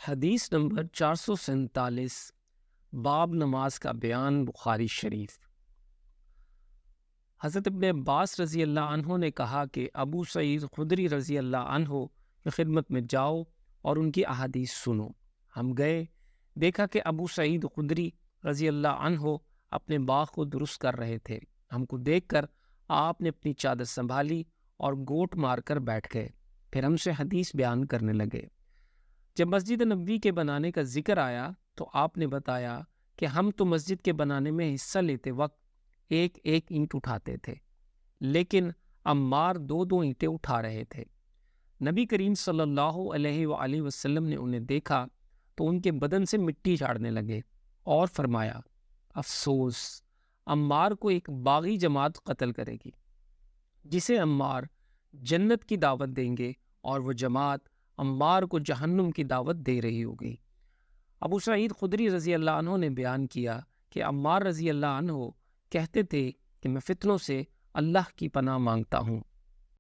حدیث نمبر 447، باب نماز کا بیان، بخاری شریف۔ حضرت ابن عباس رضی اللہ عنہ نے کہا کہ ابو سعید خدری رضی اللہ عنہ کی خدمت میں جاؤ اور ان کی احادیث سنو۔ ہم گئے، دیکھا کہ ابو سعید خدری رضی اللہ عنہ اپنے باغ کو درست کر رہے تھے۔ ہم کو دیکھ کر آپ نے اپنی چادر سنبھالی اور گوٹ مار کر بیٹھ گئے، پھر ہم سے حدیث بیان کرنے لگے۔ جب مسجد نبوی کے بنانے کا ذکر آیا تو آپ نے بتایا کہ ہم تو مسجد کے بنانے میں حصہ لیتے وقت ایک ایک اینٹ اٹھاتے تھے، لیکن عمار دو دو اینٹیں اٹھا رہے تھے۔ نبی کریم صلی اللہ علیہ وآلہ وسلم نے انہیں دیکھا تو ان کے بدن سے مٹی جھاڑنے لگے اور فرمایا، افسوس، عمار کو ایک باغی جماعت قتل کرے گی جسے عمار جنت کی دعوت دیں گے اور وہ جماعت عمار کو جہنم کی دعوت دے رہی ہوگی۔ ابو سعید خدری رضی اللہ عنہ نے بیان کیا کہ عمار رضی اللہ عنہ کہتے تھے کہ میں فتنوں سے اللہ کی پناہ مانگتا ہوں۔